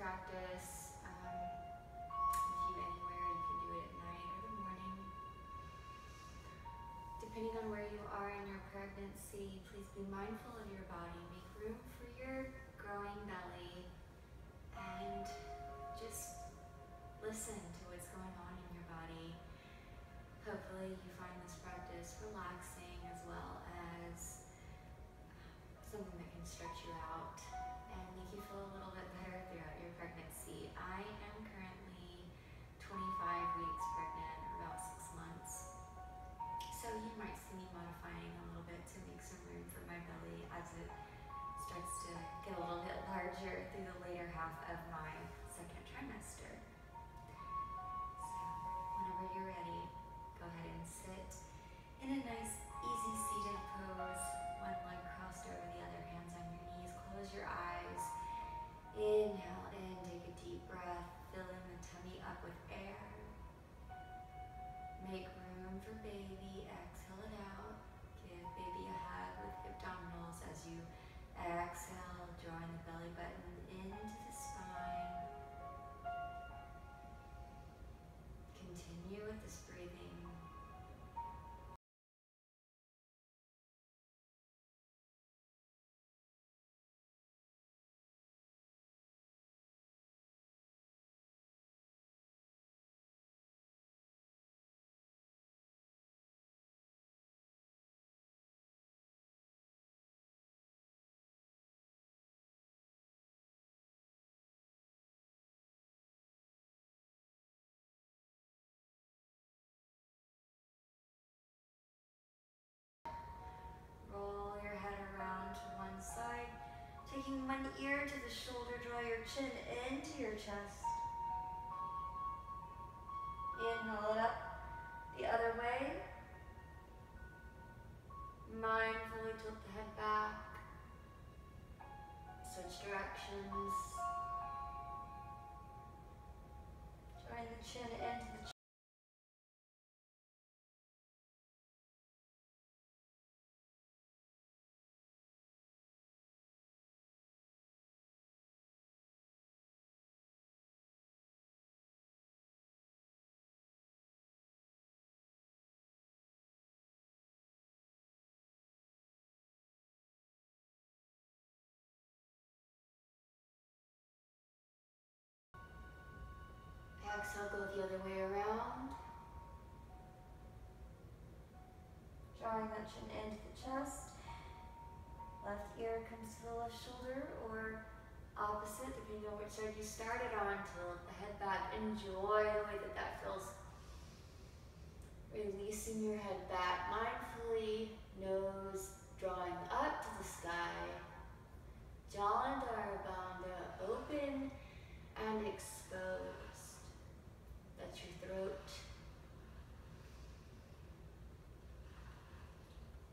practice with you anywhere. You can do it at night or the morning. Depending on where you are in your pregnancy, please be mindful of your body. Make room for your growing belly and just listen to what's going on in your body. Hopefully you find this practice relaxing as well as something that can stretch you out and make you feel a little bit better throughout your pregnancy. I am currently 25 weeks pregnant, or about 6 months. So you might see me modifying a little bit to make some room for my belly as it starts to get a little bit larger through the later half of my second trimester. So whenever you're ready, go ahead and sit in a nice, easy seated pose. One leg crossed over the other, hands on your knees. Close your eyes. Inhale in, take a deep breath, filling the tummy up with air. Make room for baby, exhale it out. Give baby a hug with abdominals as you exhale, drawing the belly button into the spine. Continue with this breathing. Roll your head around to one side, taking one ear to the shoulder, draw your chin into your chest. Inhale it up the other way. Mindfully tilt the head back. Switch directions. Drawing the chin into the chest. Exhale, go the other way around. Drawing that chin into the chest. Left ear comes to the left shoulder, or opposite, depending on which side you started on. Tilt the head back. Enjoy the way that that feels. Releasing your head back mindfully, nose drawing up to the sky. Jalandhara Bandha, open and exposed. That's your throat.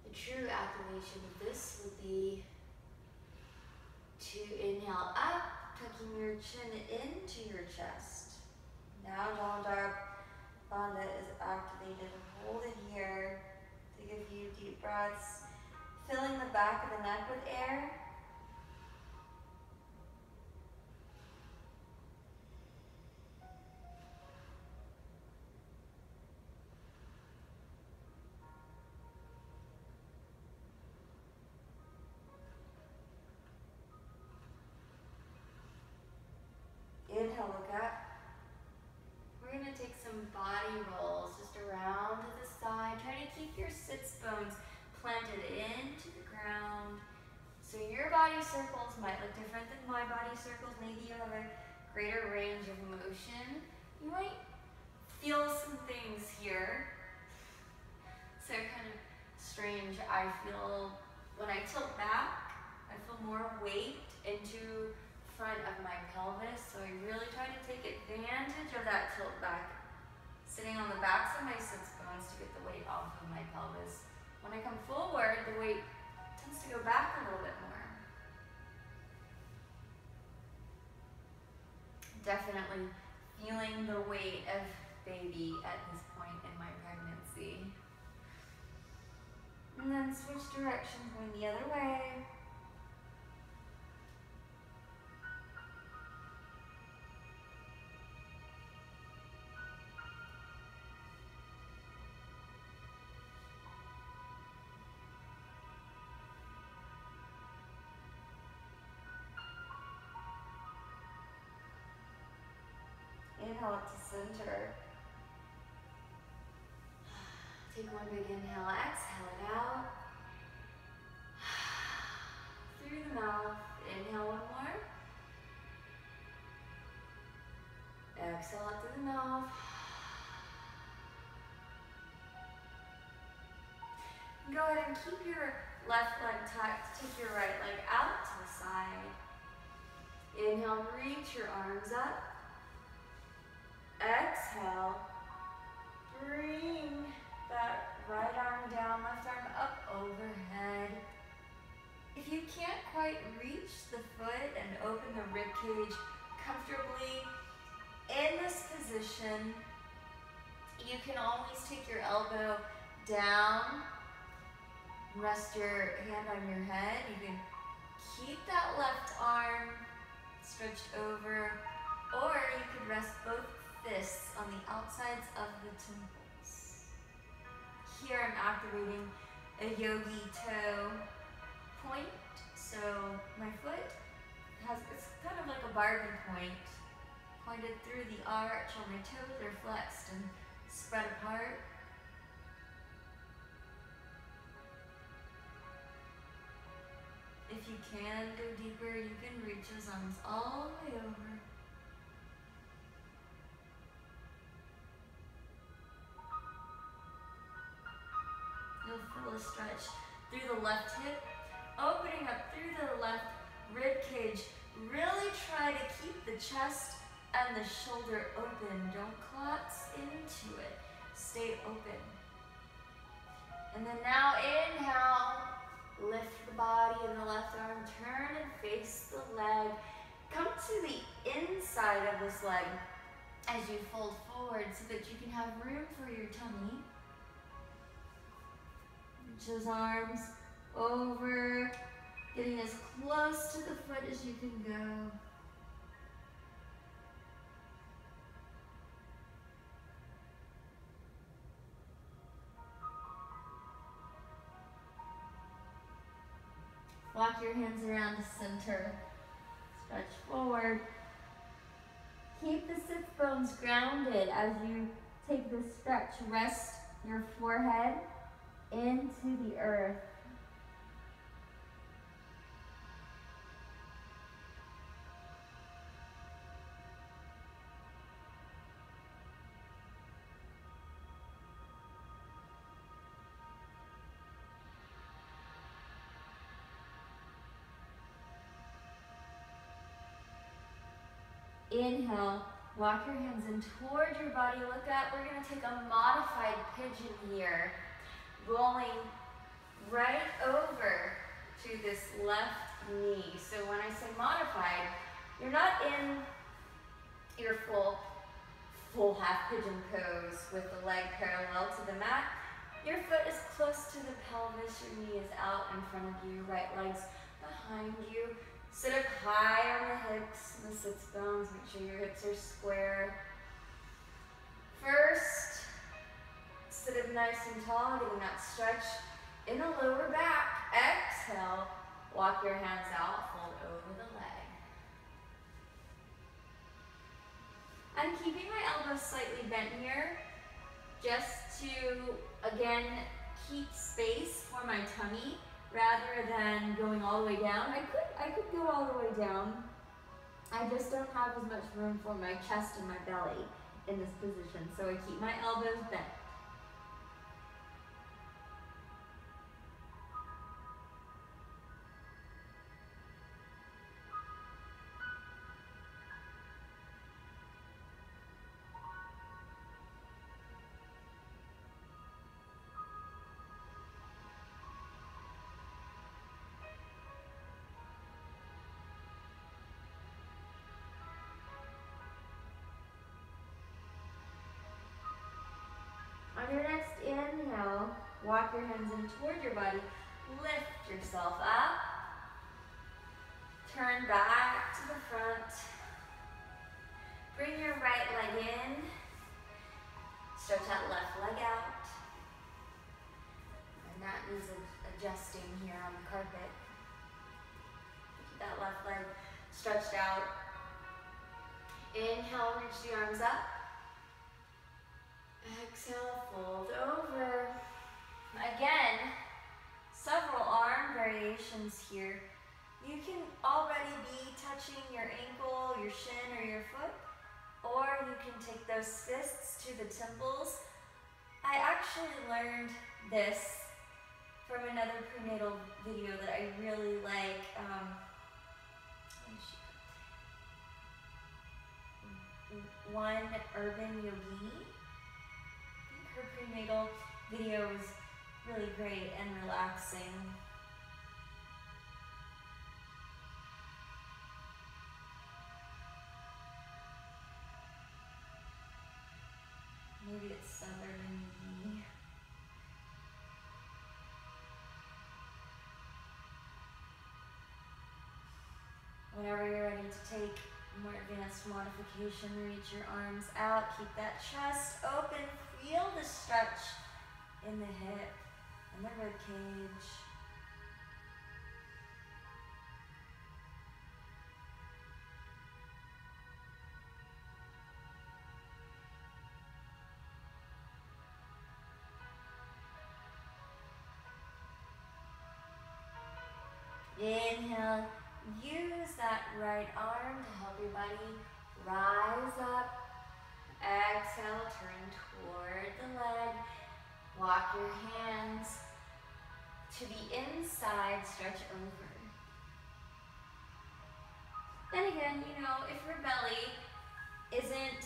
The true activation of this would be to inhale up, tucking your chin into your chest. Now Jalandhara Bandha is activated. Hold it here. Take a few deep breaths, filling the back of the neck with air. Inhale, look up. We're going to take some body rolls just around to the side. Try to keep your sits bones planted into the ground. So your body circles might look different than my body circles. Maybe you have a greater range of motion. You might feel some things here. So kind of strange. I feel when I tilt back, I feel more weight into front of my pelvis, so I really try to take advantage of that tilt back, sitting on the backs of my sits bones to get the weight off of my pelvis. When I come forward, the weight tends to go back a little bit more. Definitely feeling the weight of baby at this point in my pregnancy. And then switch directions, going the other way. inhale up to center. Take one big inhale, exhale it out. Through the mouth, inhale one more. Exhale out through the mouth. Go ahead and keep your left leg tucked. Take your right leg out to the side. Inhale, reach your arms up. Exhale, bring that right arm down, left arm up overhead. If you can't quite reach the foot and open the rib cage comfortably in this position, you can always take your elbow down, rest your hand on your head. You can keep that left arm stretched over, or you could rest both fists on the outsides of the temples. Here I'm activating a yogi toe point. So my foot it's kind of like a Barbie point, pointed through the arch, or my toes are flexed and spread apart. If you can go deeper, you can reach those arms all the way over. You'll feel a stretch through the left hip, opening up through the left rib cage. Really try to keep the chest and the shoulder open. Don't collapse into it. Stay open. And then now inhale. Lift the body in the left arm, turn and face the leg. Come to the inside of this leg as you fold forward so that you can have room for your tummy. Reach those arms over, getting as close to the foot as you can go. Walk your hands around the center. Stretch forward. Keep the sits bones grounded as you take this stretch. Rest your forehead into the earth. Inhale, walk your hands in towards your body. Look up. We're going to take a modified pigeon here. Rolling right over to this left knee. So when I say modified, you're not in your full half pigeon pose with the leg parallel to the mat. Your foot is close to the pelvis. Your knee is out in front of you. Right leg's behind you. Sit up high on the hips, the sits bones. Make sure your hips are square. First, sit up nice and tall, getting that stretch in the lower back. Exhale, walk your hands out, fold over the leg. I'm keeping my elbows slightly bent here, just to, again, keep space for my tummy, rather than going all the way down. I could go all the way down. I just don't have as much room for my chest and my belly in this position, so I keep my elbows bent. On your next inhale, walk your hands in toward your body. Lift yourself up. Turn back to the front. Bring your right leg in. Stretch that left leg out. And that needs adjusting here on the carpet. Keep that left leg stretched out. Inhale. Inhale, reach the arms up. Exhale, fold over. Again, several arm variations here. You can already be touching your ankle, your shin, or your foot, or you can take those fists to the temples. I actually learned this from another prenatal video that I really like. One Urban Yogini. I think her prenatal video was really great and relaxing. Maybe it's Southern Yogini. Whenever you're ready to take more advanced modification, reach your arms out, keep that chest open, feel the stretch in the hip and the rib cage. Inhale, use that right arm to help your body rise up. Exhale, turn toward the leg. Walk your hands to the inside, stretch over. And again, you know, if your belly isn't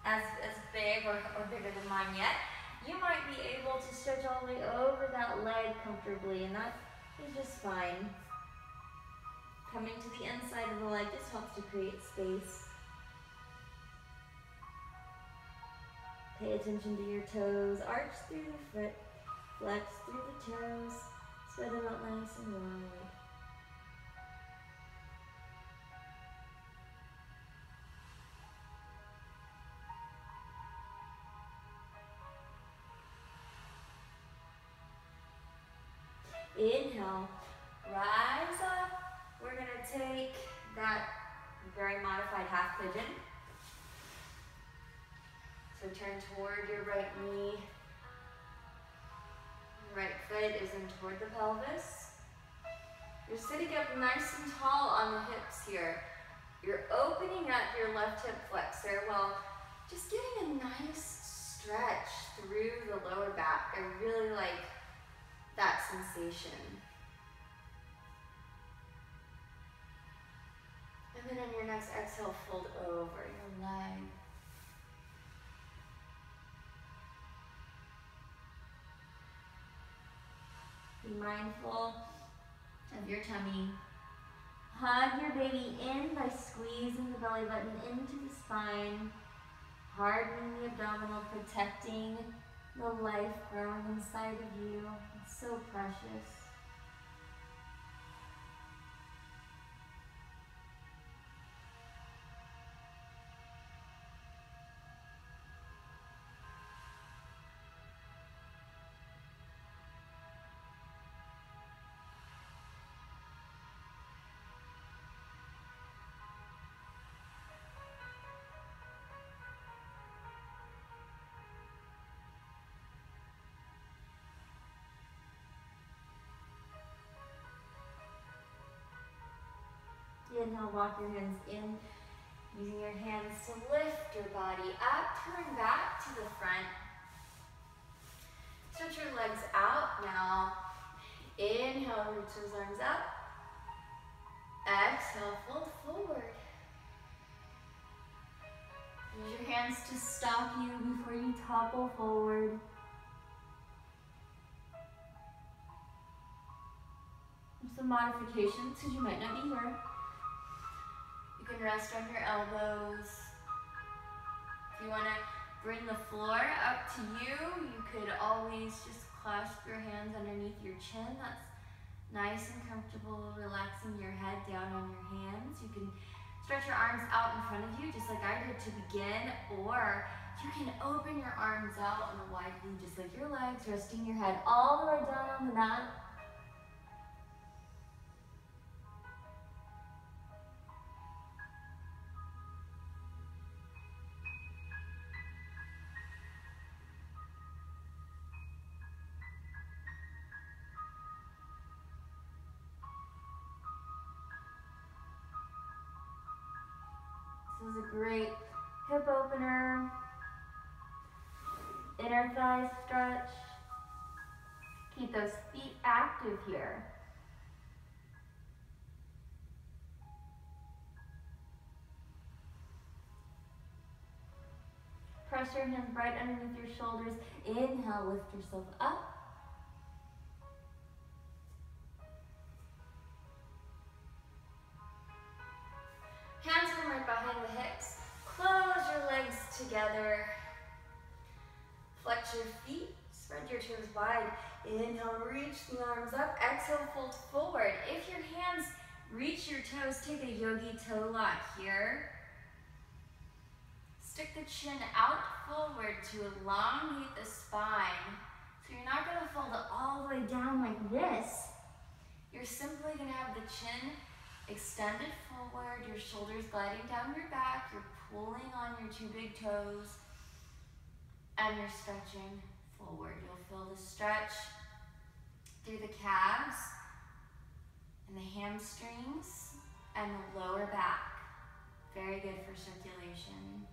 as big or bigger than mine yet, you might be able to stretch all the way over that leg comfortably, and that is just fine. Coming to the inside of the leg just helps to create space. Pay attention to your toes. Arch through the foot. Flex through the toes. Spread them out nice and wide. Inhale. Rise up. We're going to take that very modified half pigeon. So turn toward your right knee. Right foot is in toward the pelvis. You're sitting up nice and tall on the hips here. You're opening up your left hip flexor while just getting a nice stretch through the lower back. I really like that sensation. And then on your next exhale, fold over your leg. Be mindful of your tummy. Hug your baby in by squeezing the belly button into the spine, hardening the abdominal, protecting the life growing inside of you. It's so precious. Inhale, walk your hands in, using your hands to lift your body up, turn back to the front. Stretch your legs out now. Inhale, reach those arms up. Exhale, fold forward. Use your hands to stop you before you topple forward. Some modifications, because you might not be here. You can rest on your elbows. If you want to bring the floor up to you, you could always just clasp your hands underneath your chin. That's nice and comfortable, relaxing your head down on your hands. You can stretch your arms out in front of you, just like I did to begin, or you can open your arms out on a wide V, just like your legs, resting your head all the way down on the mat. This is a great hip opener, inner thigh stretch. Keep those feet active here. Press your hands right underneath your shoulders. Inhale, lift yourself up. Hands come right behind the hips. Close your legs together. Flex your feet. Spread your toes wide. Inhale, reach the arms up. Exhale, fold forward. If your hands reach your toes, take a yogi toe lock here. Stick the chin out forward to elongate the spine. So you're not going to fold it all the way down like this. You're simply going to have the chin extended forward, your shoulders gliding down your back, you're pulling on your two big toes, and you're stretching forward. You'll feel the stretch through the calves and the hamstrings and the lower back. Very good for circulation.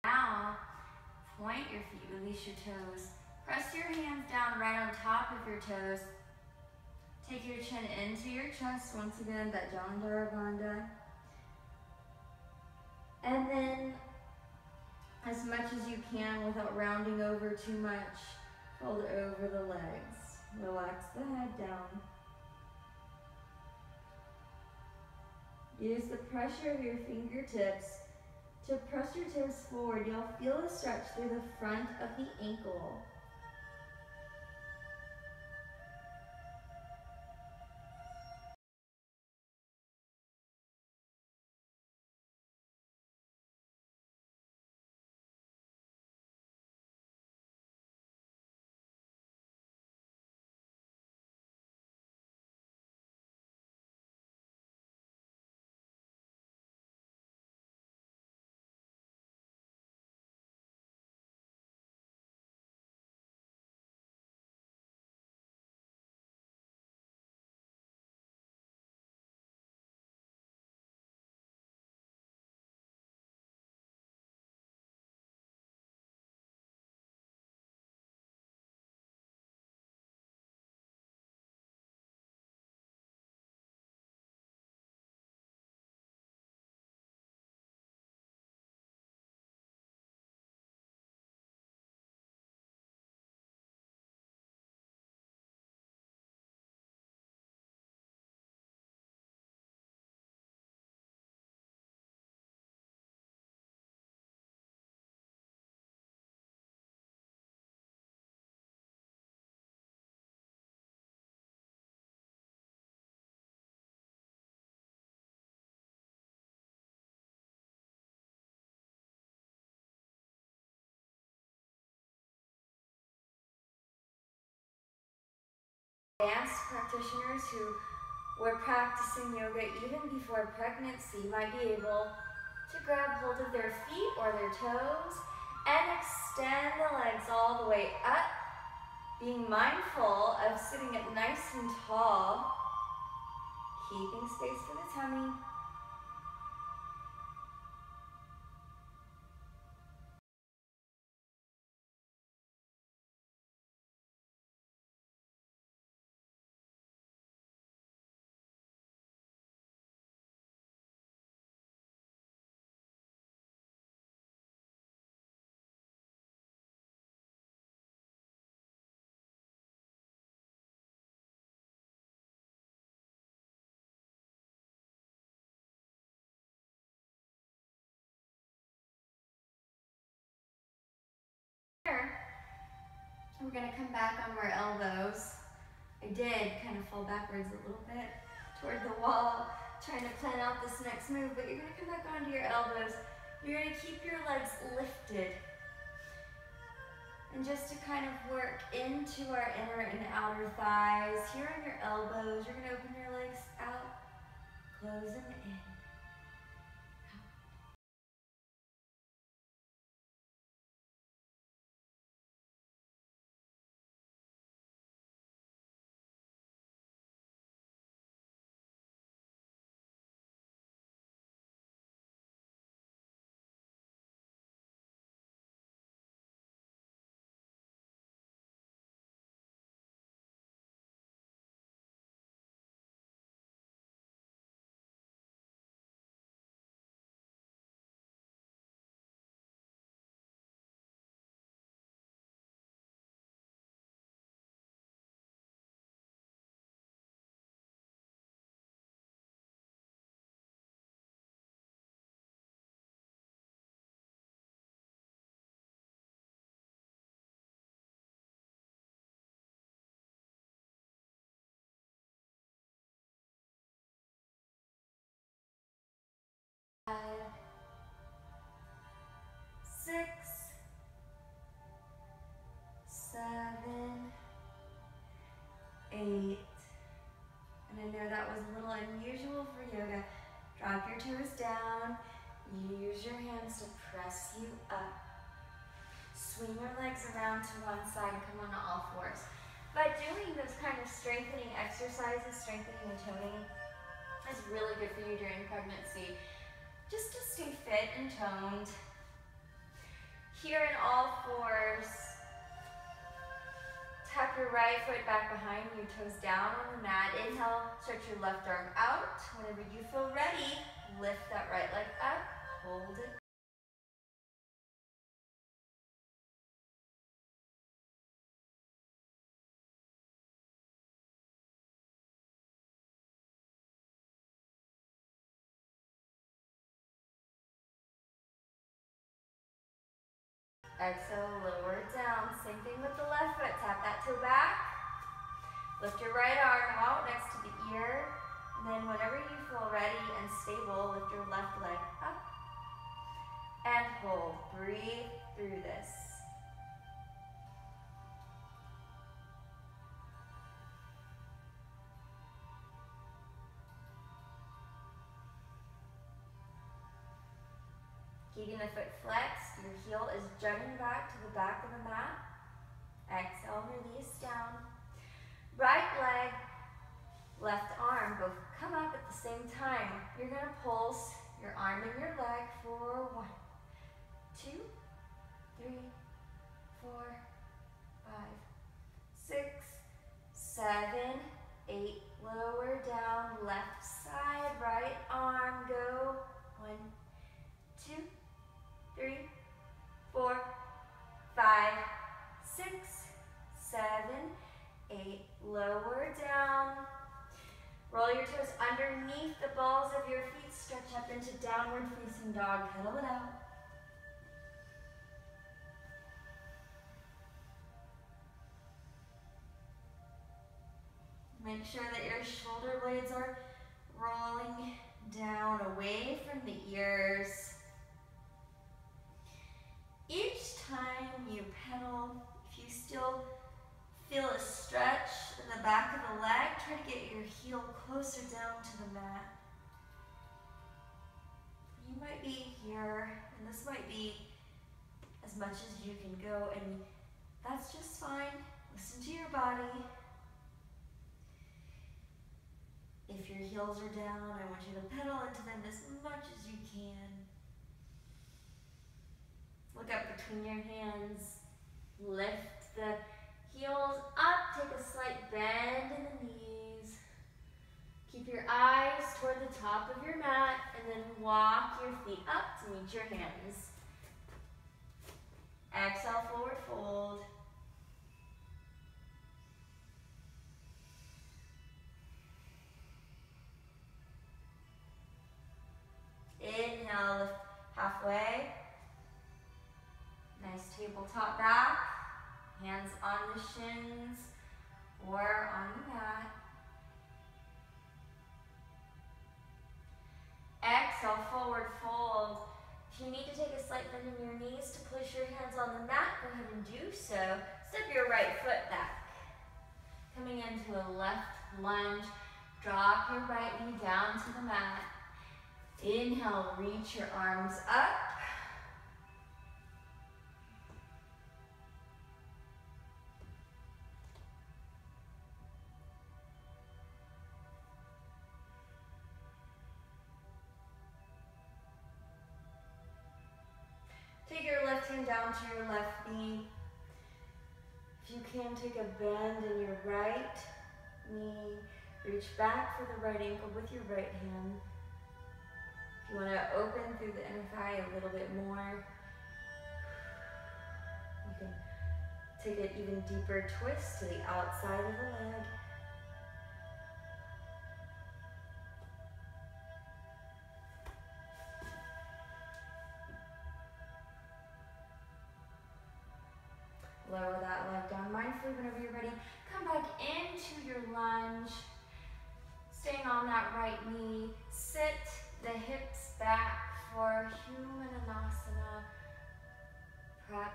Now, point your feet, release your toes. Press your hands down right on top of your toes. Take your chin into your chest, once again, that Jandara Bandha. And then, as much as you can without rounding over too much, fold over the legs. Relax the head down. Use the pressure of your fingertips to press your toes forward. You'll feel a stretch through the front of the ankle. Advanced practitioners who were practicing yoga even before pregnancy might be able to grab hold of their feet or their toes and extend the legs all the way up, being mindful of sitting up nice and tall, keeping space for the tummy. We're going to come back on our elbows. I did kind of fall backwards a little bit toward the wall, trying to plan out this next move, but you're going to come back onto your elbows. You're going to keep your legs lifted. And just to kind of work into our inner and outer thighs, here on your elbows, you're going to open your legs out, close them in. toes down. Use your hands to press you up. Swing your legs around to one side, come on to all fours. By doing those kind of strengthening exercises, strengthening and toning, is really good for you during pregnancy, just to stay fit and toned. Here in all fours, tap your right foot back behind you, toes down on the mat. Inhale, stretch your left arm out. Whenever you feel ready, lift that right leg up, hold it. Exhale, lower down. Same thing with the left foot. Tap that toe back. Lift your right arm out next to the ear. And then whenever you feel ready and stable, lift your left leg up. And hold. Breathe through this. Keeping the foot flexed, your heel is jutting back to the back of the mat. Exhale, release down. Right leg, left arm, both come up at the same time. You're going to pulse your arm and your leg for 1, 2, 3, 4, 5, 6, 7, 8. Lower down, left side, right arm, go. 1, 2, 3, 4, 5, 6, 7, 8. Lower down. Roll your toes underneath the balls of your feet. Stretch up into downward facing dog. Pedal it out. Make sure that your shoulder blades are rolling down away from the ears. Each time you pedal, if you still feel a stretch in the back of the leg, try to get your heel closer down to the mat. You might be here, and this might be as much as you can go, and that's just fine. Listen to your body. If your heels are down, I want you to pedal into them as much as you can. Look up between your hands. Lift the heels up. Take a slight bend in the knees. Keep your eyes toward the top of your mat, and then walk your feet up to meet your hands. Exhale, forward fold. Inhale, lift halfway. Nice tabletop back. Hands on the shins or on the mat. Exhale, forward fold. If you need to take a slight bend in your knees to place your hands on the mat, go ahead and do so. Step your right foot back. Coming into a left lunge. Drop your right knee down to the mat. Inhale, reach your arms up. Take your left hand down to your left knee. If you can, take a bend in your right knee. Reach back for the right ankle with your right hand. If you want to open through the inner thigh a little bit more, you can take an even deeper twist to the outside of the leg. Lower that leg down mindfully whenever you're ready. Come back into your lunge. Staying on that right knee. Sit the hips back for Humanasana prep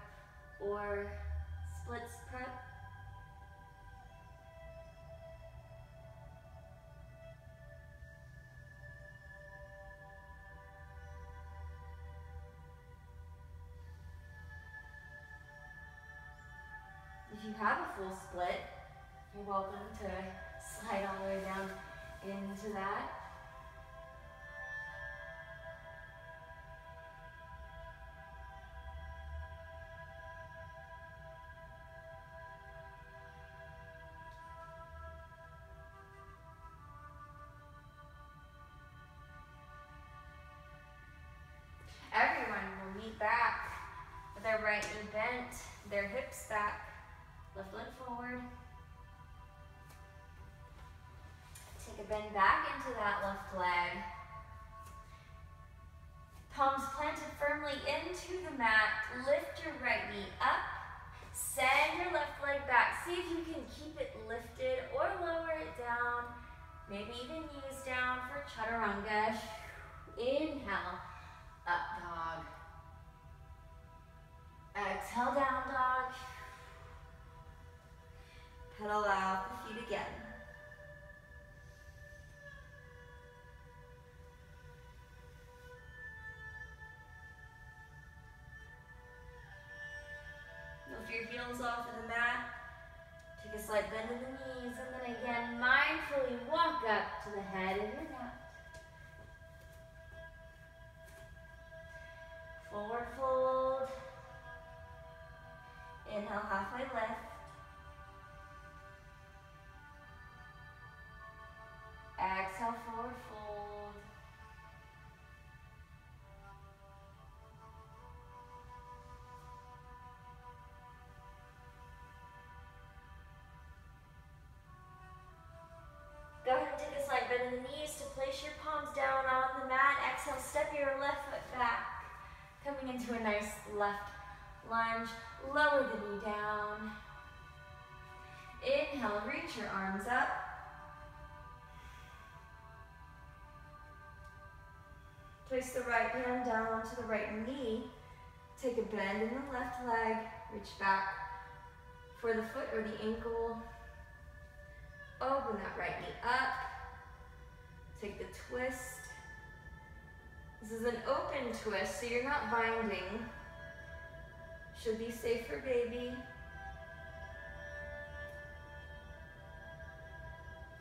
or splits prep. you have a full split, you're welcome to slide all the way down into that. Everyone will meet back with their right knee bent, their hips back, left leg forward. Take a bend back into that left leg. Palms planted firmly into the mat. Lift your right knee up. Send your left leg back. See if you can keep it lifted or lower it down. Maybe even knees down for chaturanga. Inhale, up dog. Exhale, down dog. Pedal out the feet again. Lift your heels off of the mat. Take a slight bend in the knees, and then again, mindfully walk up to the head of your mat. Forward fold. Inhale, halfway lift. Exhale, forward fold. Go ahead and take a slight bend in the knees to place your palms down on the mat. Exhale, step your left foot back. Coming into a nice left lunge. Lower the knee down. Inhale, reach your arms up. Place the right hand down onto the right knee. Take a bend in the left leg. Reach back for the foot or the ankle. Open that right knee up. Take the twist. This is an open twist, so you're not binding. Should be safe for baby.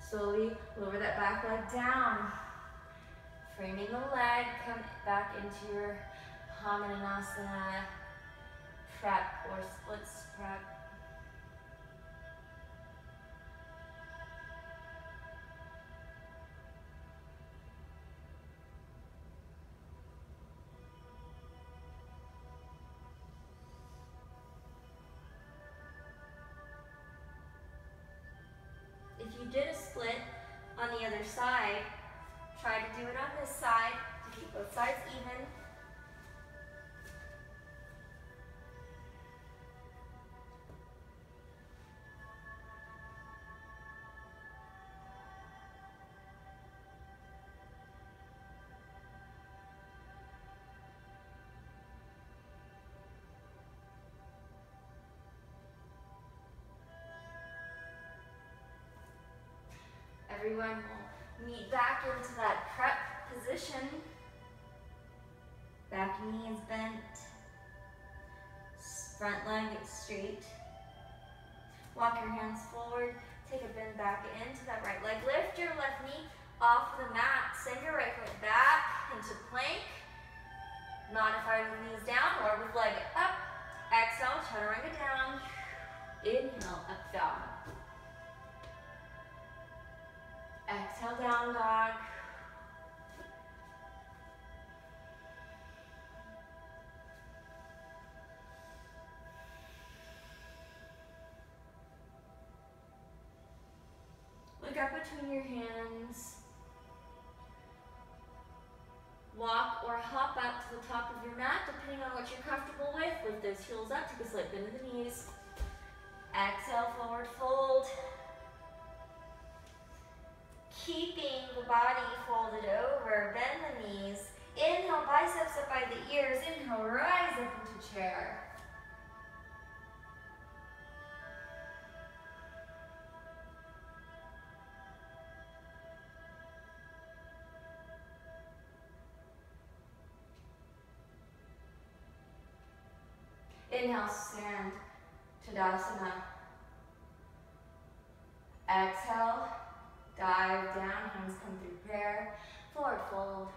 Slowly lower that back leg down. Framing the leg, come back into your Hamanasana prep or splits prep. If you did a split on the other side, try to do it on this side to keep both sides even. Everyone will meet back into that prep position. Back knee is bent. Front leg is straight. Walk your hands forward. Take a bend back into that right leg. Lift your left knee off the mat. Send your right foot back into plank. Modify with knees down or with leg up. Exhale, chaturanga down. Inhale, up dog. Exhale, down dog. Look up between your hands. Walk or hop up to the top of your mat, depending on what you're comfortable with. Lift those heels up, take a slight bend in the knees. Exhale, forward fold. Keeping the body folded over, bend the knees. Inhale, biceps up by the ears. Inhale, rise up into chair. Inhale, stand, Tadasana. Exhale, dive down, hands come through prayer, forward fold.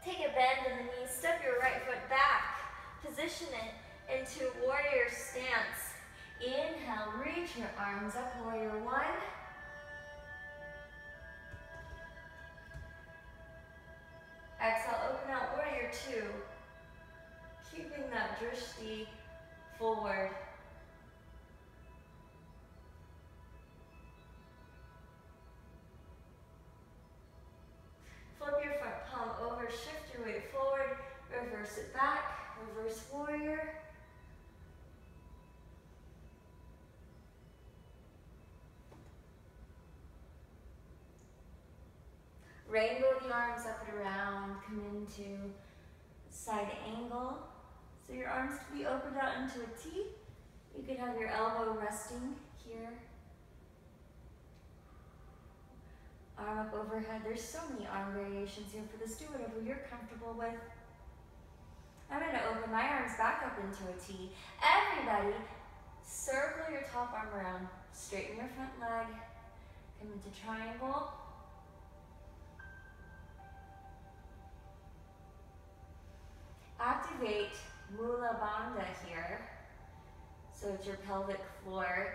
Take a bend in the knees, step your right foot back, position it into warrior stance. Inhale, reach your arms up, warrior one. Exhale, open out, warrior two. Keeping that drishti forward. Flip your front palm over, shift your weight forward, reverse it back, reverse warrior. Rainbow the arms up and around, come into side angle. So your arms can be opened out into a T. You could have your elbow resting here. Arm up overhead. There's so many arm variations here for this. Do whatever you're comfortable with. I'm going to open my arms back up into a T. Everybody, circle your top arm around. Straighten your front leg. Come into triangle. Activate Mula Bandha here. So it's your pelvic floor.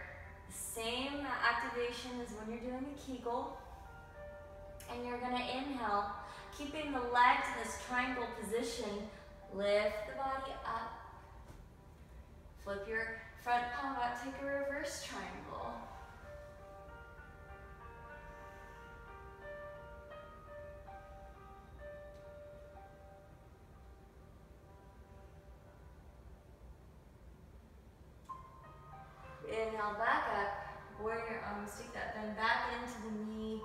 The same activation as when you're doing a Kegel. And you're gonna inhale, keeping the legs in this triangle position. Lift the body up. Flip your front palm out, take a reverse triangle. Inhale, back up, warrior arms, take that bend back into the knee.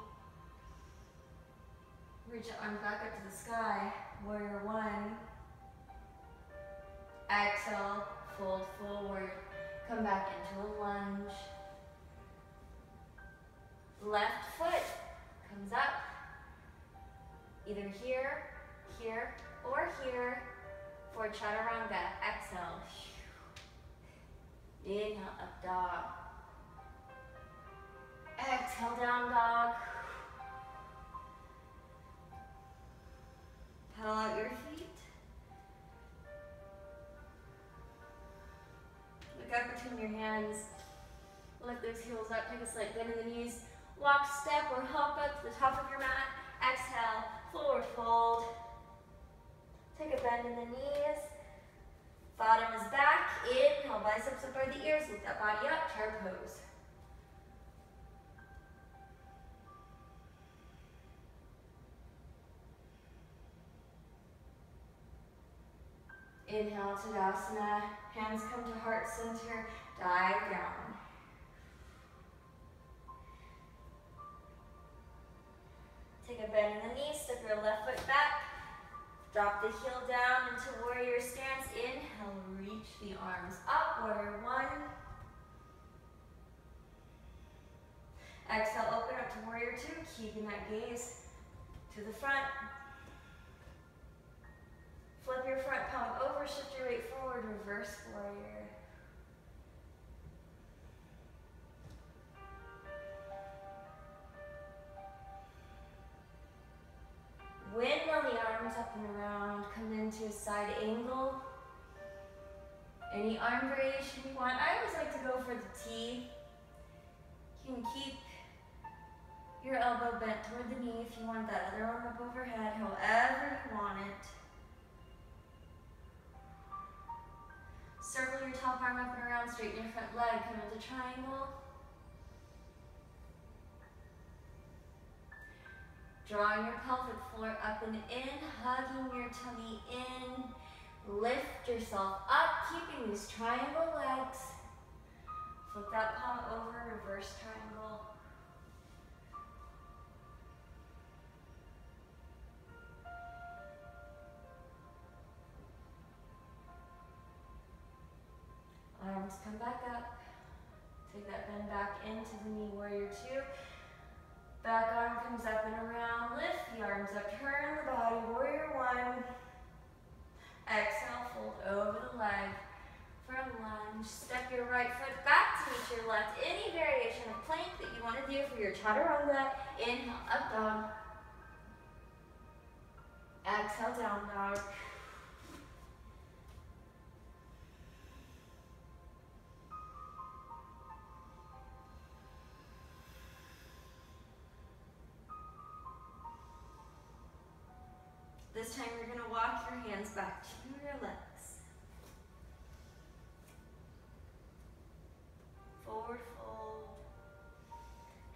Reach your arms back up to the sky, warrior one. Exhale, fold forward, come back into a lunge. Left foot comes up, either here, here, or here for chaturanga. Exhale. Inhale, up dog. Exhale, down dog. Pedal out your feet. Look up between your hands. Lift those heels up, take a slight bend in the knees. Walk, step, or hop up to the top of your mat. Exhale, forward fold. Take a bend in the knees. Bottom is back. Inhale, biceps up by the ears. Lift that body up, chair pose. Inhale, Tadasana. Hands come to heart center. Dive down. Take a bend in the knees. Step your left foot back. Drop the heel down into warrior stance. Inhale, reach the arms up, warrior one. Exhale, open up to warrior two, keeping that gaze to the front. Flip your front palm over, shift your weight forward, reverse warrior. Windmill the arms up and around, come into a side angle. Any arm variation you want. I always like to go for the T. You can keep your elbow bent toward the knee if you want that other arm up overhead, however you want it. Circle your top arm up and around, straighten your front leg, come into triangle. Drawing your pelvic floor up and in, hugging your tummy in. Lift yourself up, keeping these triangle legs. Flip that palm over, reverse triangle. Arms come back up. Take that bend back into the knee, warrior two. Back arm comes up and around. Lift the arms up, turn the body, warrior one. Exhale, fold over the leg for a lunge. Step your right foot back to meet your left. Any variation of plank that you want to do for your chaturanga. Inhale, up dog. Exhale, down dog. This time you're going to walk your hands back to your legs. Forward fold.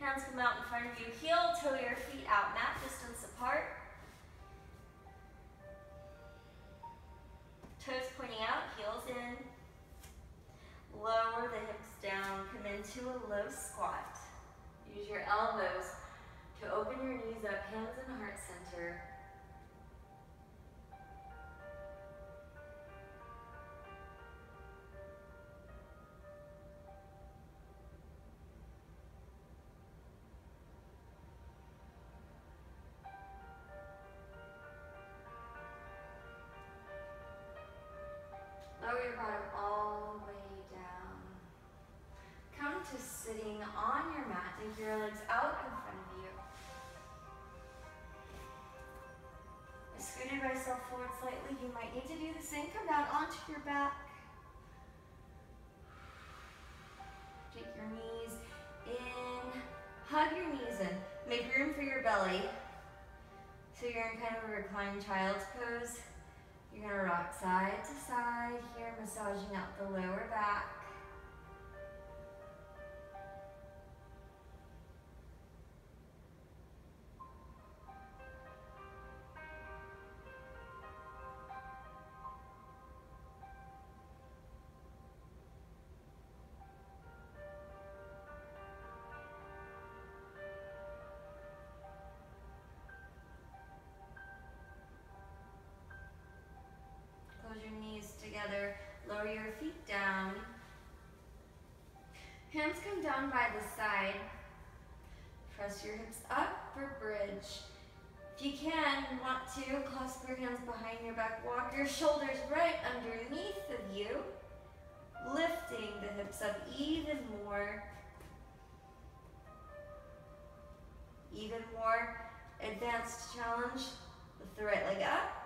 Hands come out in front of you. Heel, toe your feet out, mat distance apart. Toes pointing out, heels in. Lower the hips down, come into a low squat. Use your elbows to open your knees up, hands in heart center. Lower your bottom all the way down. Come to sitting on your mat. Take your legs out in front of you. I scooted myself forward slightly. You might need to do the same. Come down onto your back. Take your knees in. Hug your knees in. Make room for your belly. So you're in kind of a reclined child's pose. You're going to rock side to side here, massaging out the lower back. Close your knees together, lower your feet down. Hands come down by the side. Press your hips up for bridge. If you can, want to, clasp your hands behind your back. Walk your shoulders right underneath of you, lifting the hips up even more. Even more advanced challenge. Lift the right leg up.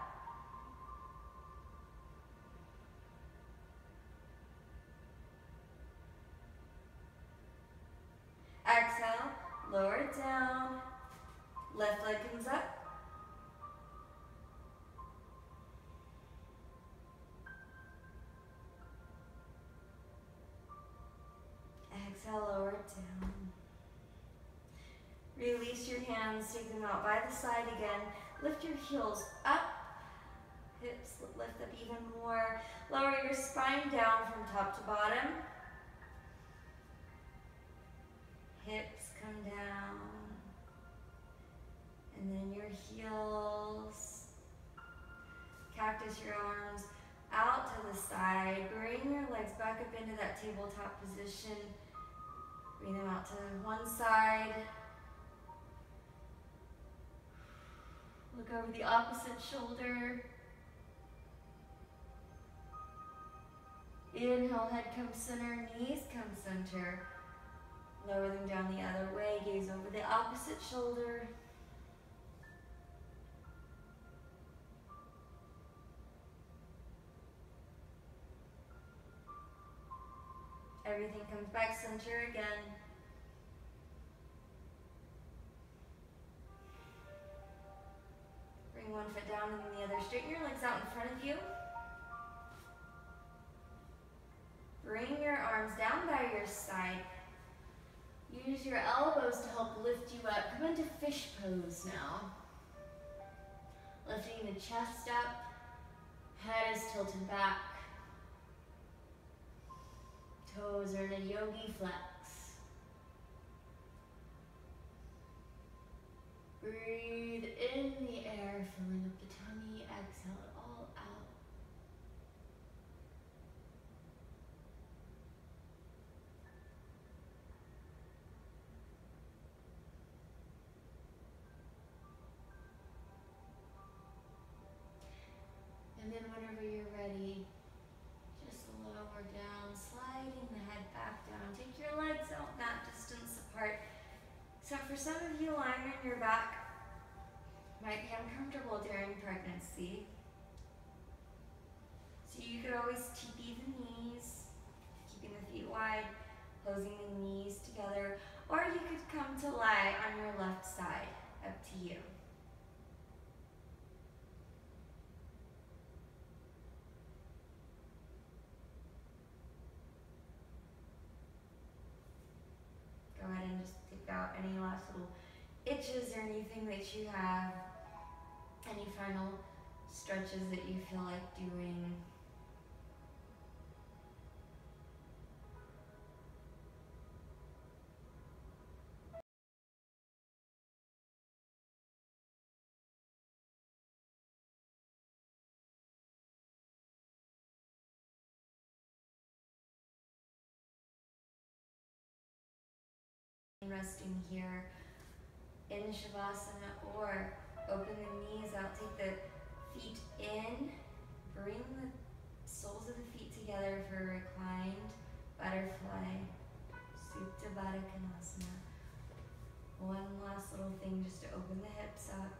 Exhale, lower it down. Left leg comes up. Exhale, lower it down. Release your hands, take them out by the side again. Lift your heels up. Hips lift up even more. Lower your spine down from top to bottom. Hips come down. And then your heels. Cactus your arms out to the side. Bring your legs back up into that tabletop position. Bring them out to one side. Look over the opposite shoulder. Inhale, head comes center, knees come center. Lower them down the other way, gaze over the opposite shoulder. Everything comes back center again. Bring one foot down and then the other. Straighten your legs out in front of you. Bring your arms down by your side. Use your elbows to help lift you up. Come into fish pose now. Lifting the chest up. Head is tilted back. Toes are in a yogi flex. Breathe in the air, filling up the tummy. Exhale it all out. And then whenever you're ready, just lower down, sliding the head back down. Take your legs out that distance apart. So for some of you, lying on your back might be uncomfortable during pregnancy. So you could always TP the knees, keeping the feet wide, closing the knees together, or you could come to lie on your left side, up to you. Go ahead and just take out any last little itches or anything that you have, any final stretches that you feel like doing. Resting here in Shavasana, or open the knees out, take the feet in, bring the soles of the feet together for reclined butterfly, Supta Baddha Konasana. One last little thing just to open the hips up.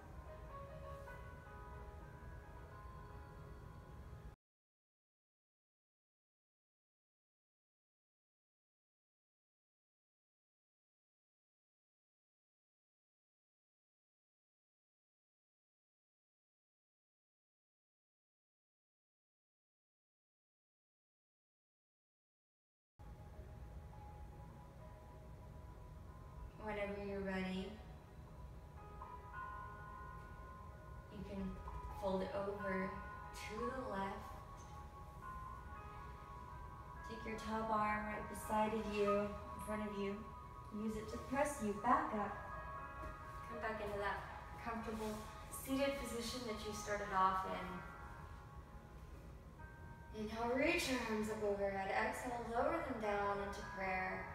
Whenever you're ready, you can fold it over to the left. Take your top arm right beside of you, in front of you. Use it to press you back up. Come back into that comfortable seated position that you started off in. Inhale, reach your arms up overhead. Exhale, lower them down into prayer.